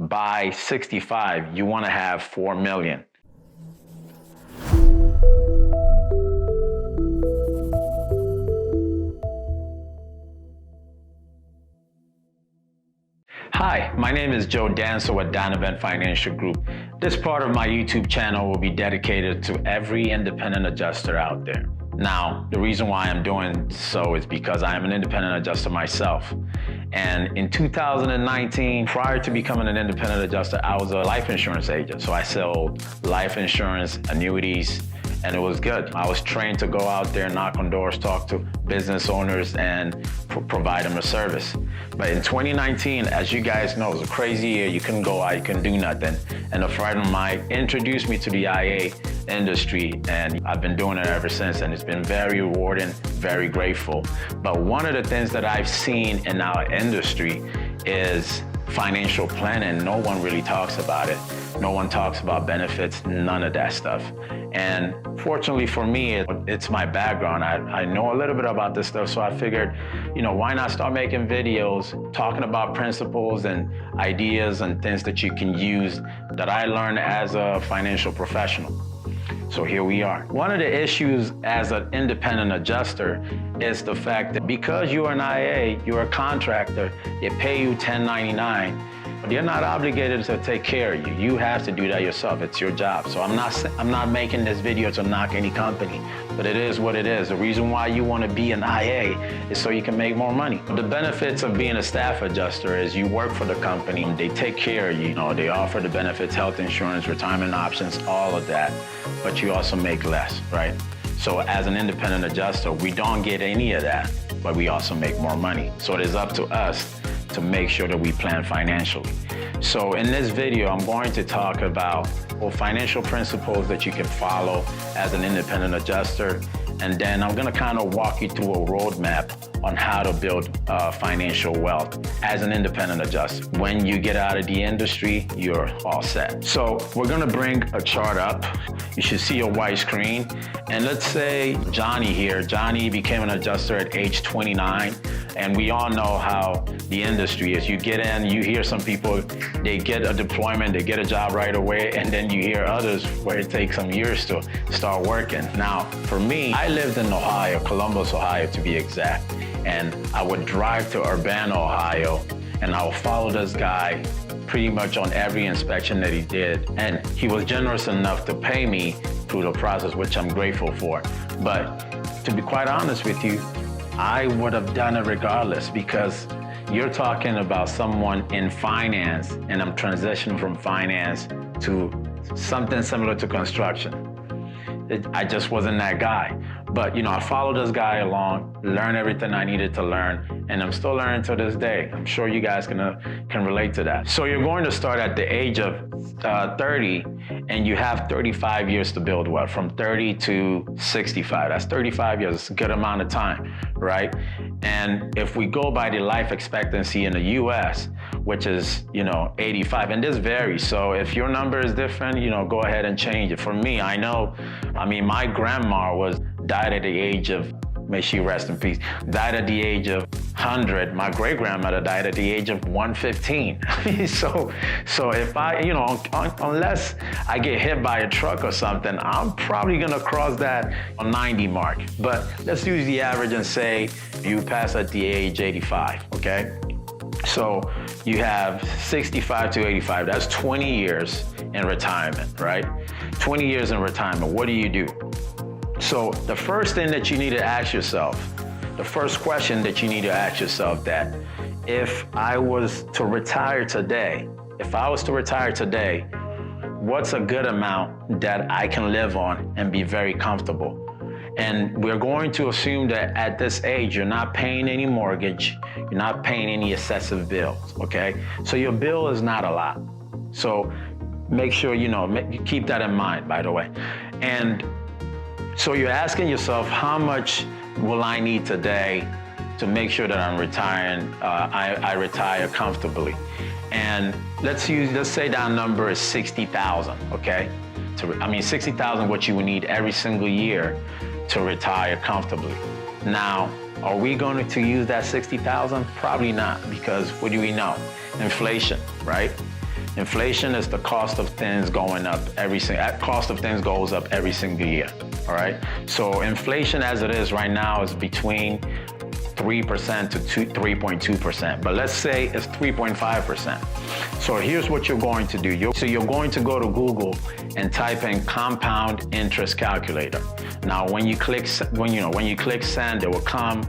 by 65, you want to have 4 million. Hi, my name is Joe Dancer with Donovan Financial Group. This part of my YouTube channel will be dedicated to every independent adjuster out there. Now, the reason why I'm doing so is because I am an independent adjuster myself. And in 2019, prior to becoming an independent adjuster, I was a life insurance agent. So I sold life insurance, annuities, and it was good. I was trained to go out there, knock on doors, talk to business owners, and provide them a service. But in 2019, as you guys know, it was a crazy year. You couldn't go out, you couldn't do nothing. And a friend of mine introduced me to the IA industry, and I've been doing it ever since, and it's been very rewarding, very grateful. But one of the things that I've seen in our industry is financial planning. No one really talks about it. No one talks about benefits, none of that stuff. And fortunately for me, it's my background. I know a little bit about this stuff, so I figured, why not start making videos talking about principles and ideas and things that you can use that I learned as a financial professional. So here we are. One of the issues as an independent adjuster is the fact that because you're an IA, you're a contractor, they pay you 1099, but you're not obligated to take care of you. You have to do that yourself. It's your job. So I'm not making this video to knock any company, but it is what it is. The reason why you want to be an IA is so you can make more money. The benefits of being a staff adjuster is you work for the company, they take care of you. They offer the benefits, health insurance, retirement options, all of that, but you also make less, right? So as an independent adjuster, we don't get any of that, but we also make more money. So it is up to us to make sure that we plan financially. So in this video, I'm going to talk about financial principles that you can follow as an independent adjuster. And then I'm gonna kind of walk you through a roadmap on how to build financial wealth as an independent adjuster. When you get out of the industry, you're all set. So we're gonna bring a chart up. You should see a white screen. And let's say Johnny here. Johnny became an adjuster at age 29. And we all know how the industry is. You get in, you hear some people, they get a deployment, they get a job right away, and then you hear others where it takes some years to start working. Now, for me, I lived in Ohio, Columbus, Ohio to be exact, and I would drive to Urbana, Ohio, and I would follow this guy pretty much on every inspection that he did. And he was generous enough to pay me through the process, which I'm grateful for. But to be quite honest with you, I would have done it regardless, because you're talking about someone in finance, and I'm transitioning from finance to something similar to construction. I just wasn't that guy. But I followed this guy along, learned everything I needed to learn, and I'm still learning to this day. I'm sure you guys can relate to that. So you're going to start at the age of 30, and you have 35 years to build wealth, from 30 to 65. That's 35 years, it's a good amount of time, right? And if we go by the life expectancy in the US, which is, 85, and this varies. So if your number is different, go ahead and change it. For me, my grandma died at the age of, may she rest in peace, died at the age of 100. My great-grandmother died at the age of 115. So if I, unless I get hit by a truck or something, I'm probably gonna cross that 90 mark. But let's use the average and say you pass at the age 85, okay? So you have 65 to 85, that's 20 years in retirement, right? 20 years in retirement, what do you do? So the first thing that you need to ask yourself, the first question that you need to ask yourself, that if I was to retire today, what's a good amount that I can live on and be very comfortable? And we're going to assume that at this age, you're not paying any mortgage, you're not paying any excessive bills, okay? So your bill is not a lot. So make sure, keep that in mind, by the way. And so you're asking yourself, how much will I need today to make sure that I'm retiring, I retire comfortably? And let's say that number is 60,000, okay? 60,000, what you would need every single year to retire comfortably. Now, are we going to use that 60,000? Probably not, because what do we know? Inflation, right? Inflation is the cost of things going up cost of things goes up every single year, all right? So inflation as it is right now is between 3% to 3.2%, but let's say it's 3.5%. So here's what you're going to do. You're going to go to Google and type in compound interest calculator. Now, when you click send, it will come,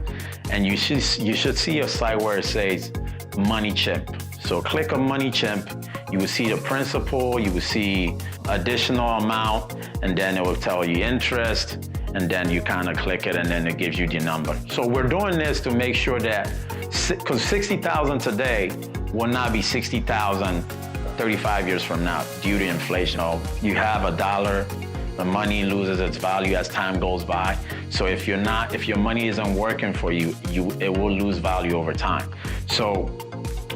and you should see a site where it says Money Chimp. So click on Money Chimp. You will see the principal, you will see additional amount, and then it will tell you interest, and then you kind of click it, and then it gives you the number. So we're doing this to make sure that, because 60,000 today will not be 60,000 35 years from now due to inflation. You have a dollar, the money loses its value as time goes by. So if your money isn't working for you, it will lose value over time. So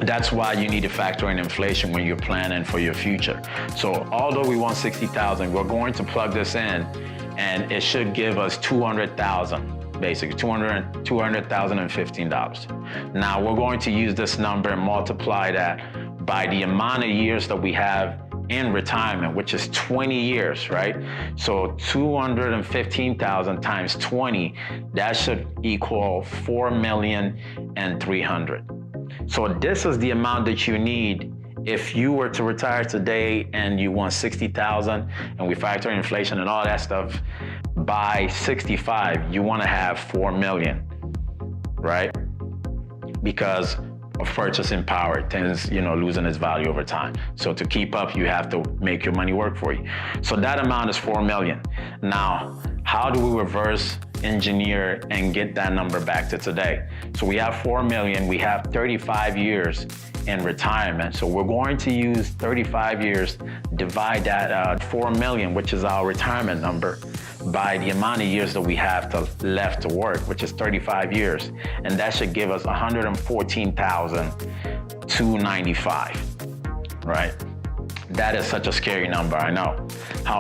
that's why you need to factor in inflation when you're planning for your future. So although we want 60,000, we're going to plug this in, and it should give us 200,000, basically $200,015. Now we're going to use this number and multiply that by the amount of years that we have in retirement, which is 20 years, right? So 215,000 times 20, that should equal 4,300,000. So this is the amount that you need if you were to retire today and you want 60,000, and we factor in inflation and all that stuff. By 65, you want to have 4 million, right? Because of purchasing power, it tends, losing its value over time. So to keep up, you have to make your money work for you. So that amount is 4 million. Now, how do we reverse engineer and get that number back to today? So we have 4 million, we have 35 years in retirement. So we're going to use 35 years, divide that 4 million, which is our retirement number, by the amount of years that we have left to work, which is 35 years. And that should give us 114,295, right? That is such a scary number, I know.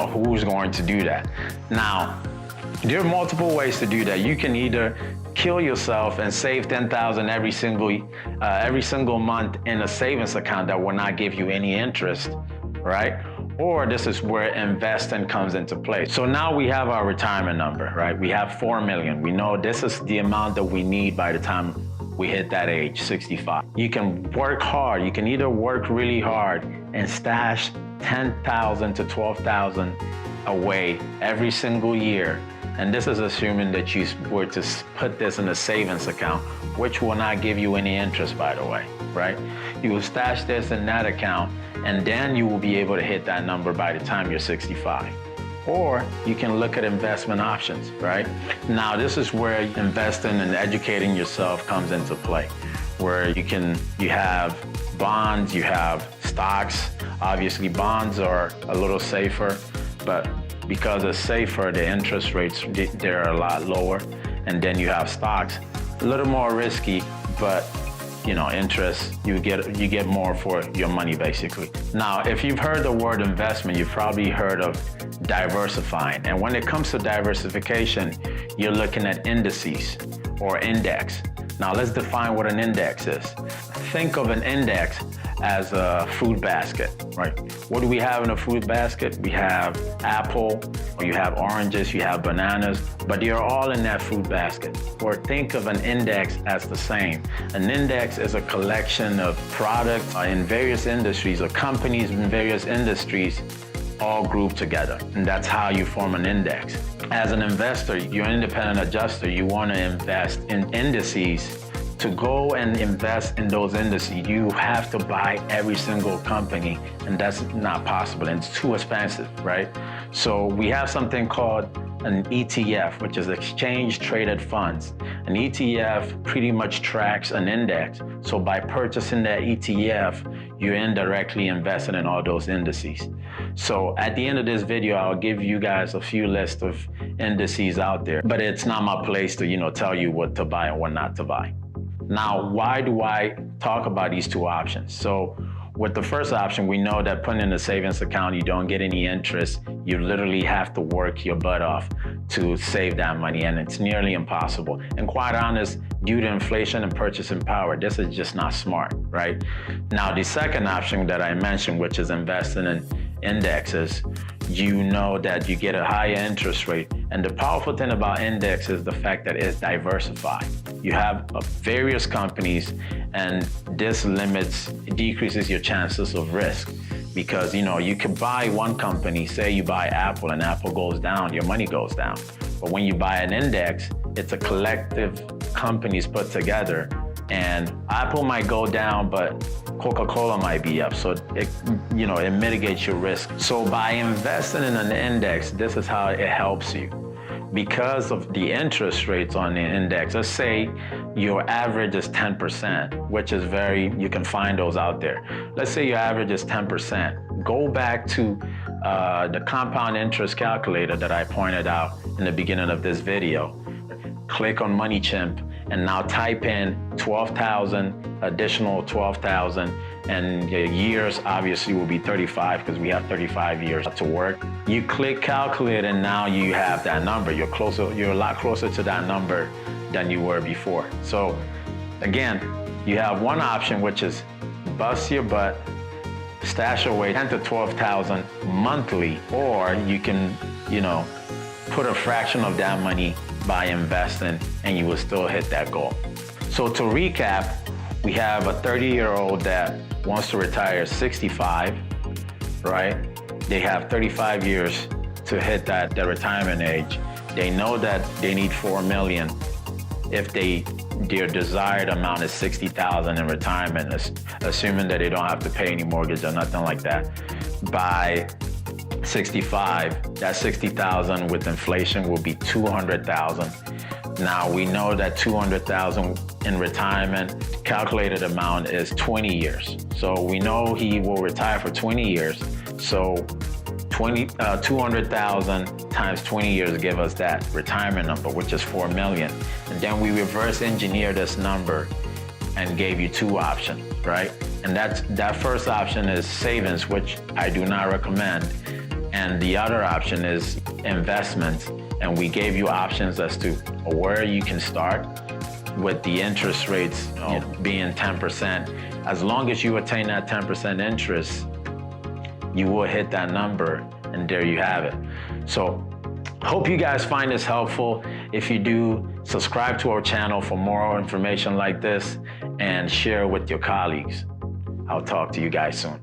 Who's going to do that? Now, there are multiple ways to do that. You can either kill yourself and save 10,000 every single month in a savings account that will not give you any interest, right? Or this is where investing comes into play. So now we have our retirement number, right? We have 4 million. We know this is the amount that we need by the time we hit that age, 65. You can work hard. You can either work really hard and stash 10,000 to 12,000 away every single year. And this is assuming that you were to put this in a savings account, which will not give you any interest, by the way, right? You will stash this in that account, and then you will be able to hit that number by the time you're 65. Or you can look at investment options, right? Now, this is where investing and educating yourself comes into play, where you have bonds, you have stocks. Obviously, bonds are a little safer, but because it's safer, the interest rates, they're a lot lower. And then you have stocks, a little more risky, but interest, you get more for your money, basically. Now, if you've heard the word investment, you've probably heard of diversifying. And when it comes to diversification, you're looking at indices or index. Now, let's define what an index is. Think of an index as a fruit basket, right? What do we have in a fruit basket? We have apple, or you have oranges, you have bananas, but they're all in that fruit basket. Or think of an index as the same. An index is a collection of products in various industries, or companies in various industries, all grouped together. And that's how you form an index. As an investor, you're an independent adjuster, you want to invest in indices. To go and invest in those indices, you have to buy every single company, and that's not possible, and it's too expensive, right? So we have something called an ETF, which is exchange traded funds. An ETF pretty much tracks an index. So by purchasing that ETF, you're indirectly investing in all those indices. So at the end of this video, I'll give you guys a few lists of indices out there, but it's not my place to, tell you what to buy and what not to buy. Now, why do I talk about these two options? So with the first option, we know that putting in a savings account, you don't get any interest. You literally have to work your butt off to save that money, and it's nearly impossible. And quite honest, due to inflation and purchasing power. This is just not smart, right? Now, the second option that I mentioned, which is investing in indexes, you know that you get a higher interest rate. And the powerful thing about index is the fact that it's diversified. You have various companies, and this decreases your chances of risk. Because, you can buy one company, say you buy Apple, and Apple goes down, your money goes down. But when you buy an index, it's a collective companies put together, and Apple might go down, but Coca-Cola might be up. So it mitigates your risk. So by investing in an index, this is how it helps you. Because of the interest rates on the index, let's say your average is 10%, which is you can find those out there. Let's say your average is 10%. Go back to the compound interest calculator that I pointed out in the beginning of this video. Click on MoneyChimp and now type in 12,000, additional 12,000, and your years obviously will be 35 because we have 35 years to work. You click calculate and now you have that number. You're a lot closer to that number than you were before. So again, you have one option, which is bust your butt, stash away 10 to 12,000 monthly, or you can, put a fraction of that money by investing and you will still hit that goal. So to recap, we have a 30-year-old that wants to retire at 65, right? They have 35 years to hit that retirement age. They know that they need $4 million if their desired amount is $60,000 in retirement, assuming that they don't have to pay any mortgage or nothing like that. By 65, that $60,000 with inflation will be $200,000. Now we know that $200,000 in retirement calculated amount is 20 years. So we know he will retire for 20 years. So 200,000 times 20 years give us that retirement number, which is $4 million. And then we reverse engineer this number and gave you two options, right? And that first option is savings, which I do not recommend. And the other option is investments. And we gave you options as to where you can start with the interest rates being 10%. As long as you attain that 10% interest, you will hit that number, and there you have it. So hope you guys find this helpful. If you do, subscribe to our channel for more information like this and share with your colleagues. I'll talk to you guys soon.